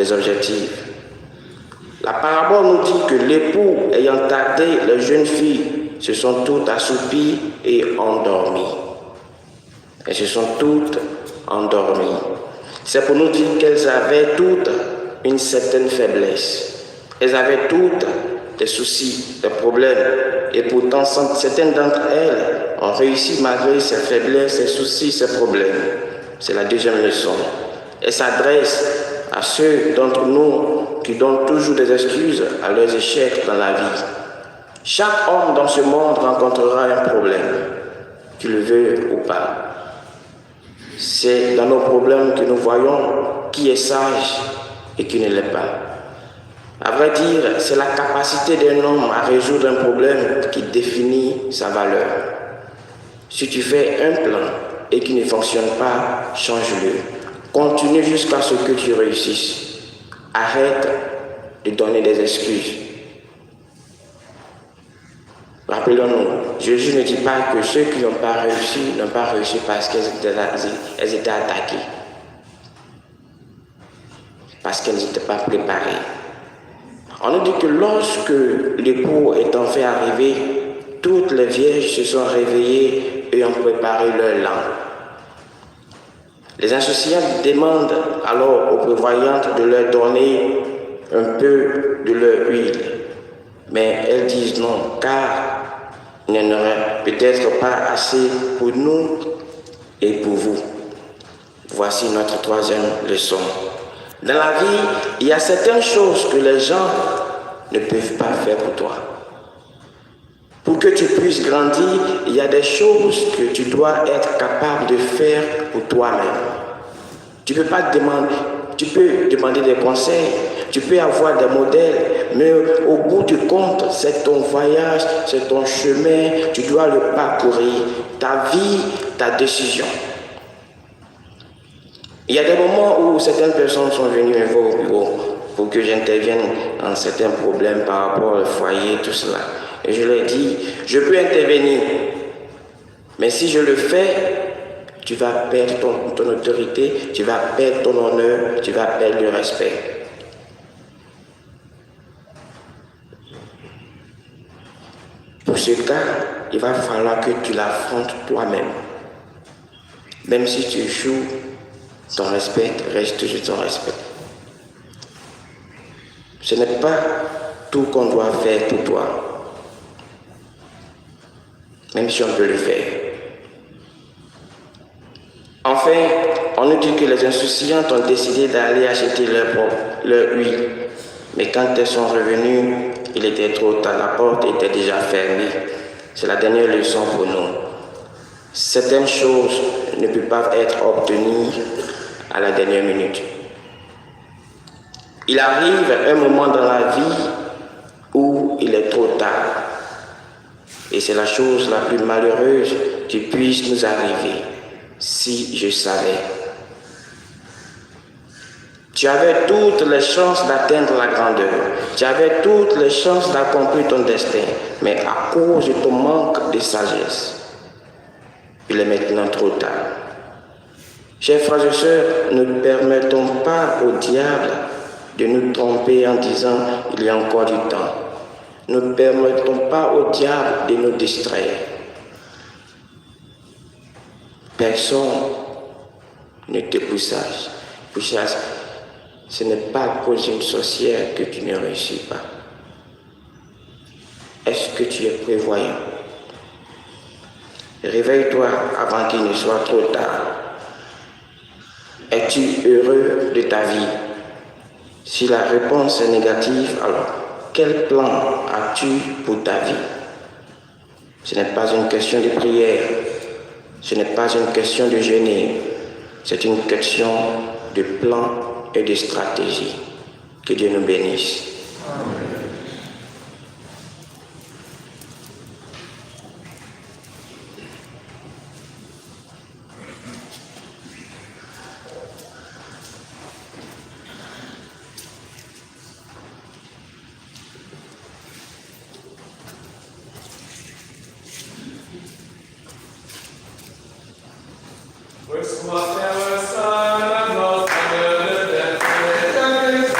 les objectifs. La parabole nous dit que l'époux ayant tardé, les jeunes filles se sont toutes assoupies et endormies. Elles se sont toutes endormies. C'est pour nous dire qu'elles avaient toutes une certaine faiblesse. Elles avaient toutes des soucis, des problèmes. Et pourtant, certaines d'entre elles ont réussi malgré ces faiblesses, ces soucis, ces problèmes. C'est la deuxième leçon. Elle s'adresse à ceux d'entre nous qui donnent toujours des excuses à leurs échecs dans la vie. Chaque homme dans ce monde rencontrera un problème, qu'il le veuille ou pas. C'est dans nos problèmes que nous voyons qui est sage et qui ne l'est pas. À vrai dire, c'est la capacité d'un homme à résoudre un problème qui définit sa valeur. Si tu fais un plan et qui ne fonctionne pas, change-le. Continue jusqu'à ce que tu réussisses. Arrête de donner des excuses. Rappelons-nous, Jésus ne dit pas que ceux qui n'ont pas réussi parce qu'elles étaient attaquées, parce qu'elles n'étaient pas préparées. On nous dit que lorsque l'époux est enfin arrivé, toutes les vierges se sont réveillées et ont préparé leur lampe. Les insouciantes demandent alors aux prévoyantes de leur donner un peu de leur huile. Mais elles disent non, car il n'y en aurait peut-être pas assez pour nous et pour vous. Voici notre troisième leçon. Dans la vie, il y a certaines choses que les gens ne peuvent pas faire pour toi. Pour que tu puisses grandir, il y a des choses que tu dois être capable de faire pour toi-même. Tu peux demander des conseils, tu peux avoir des modèles, mais au bout du compte, c'est ton voyage, c'est ton chemin, tu dois le parcourir, ta vie, ta décision. Il y a des moments où certaines personnes sont venues me voir au bureau pour que j'intervienne dans certains problèmes par rapport au foyer, tout cela. Et je leur dis, je peux intervenir, mais si je le fais, tu vas perdre ton autorité, tu vas perdre ton honneur, tu vas perdre le respect. Pour ce cas, il va falloir que tu l'affrontes toi-même. Même si tu échoues, ton respect reste toujours ton respect. Ce n'est pas tout qu'on doit faire pour toi, même si on peut le faire. Enfin, on nous dit que les insouciantes ont décidé d'aller acheter leur huile. Mais quand elles sont revenues, il était trop tard, la porte était déjà fermée. C'est la dernière leçon pour nous. Certaines choses ne peuvent pas être obtenues à la dernière minute. Il arrive un moment dans la vie où il est trop tard. Et c'est la chose la plus malheureuse qui puisse nous arriver. Si je savais. Tu avais toutes les chances d'atteindre la grandeur. Tu avais toutes les chances d'accomplir ton destin. Mais à cause de ton manque de sagesse, il est maintenant trop tard. Chers frères et sœurs, ne permettons pas au diable de nous tromper en disant il y a encore du temps. Ne permettons pas au diable de nous distraire. Personne ne te pourchasse. Ce n'est pas à cause d'une sorcière que tu ne réussis pas. Est-ce que tu es prévoyant? Réveille-toi avant qu'il ne soit trop tard. Es-tu heureux de ta vie? Si la réponse est négative, alors quel plan as-tu pour ta vie? Ce n'est pas une question de prière. Ce n'est pas une question de jeûner, c'est une question de plan et de stratégie. Que Dieu nous bénisse. Amen. Ce qu'on va faire,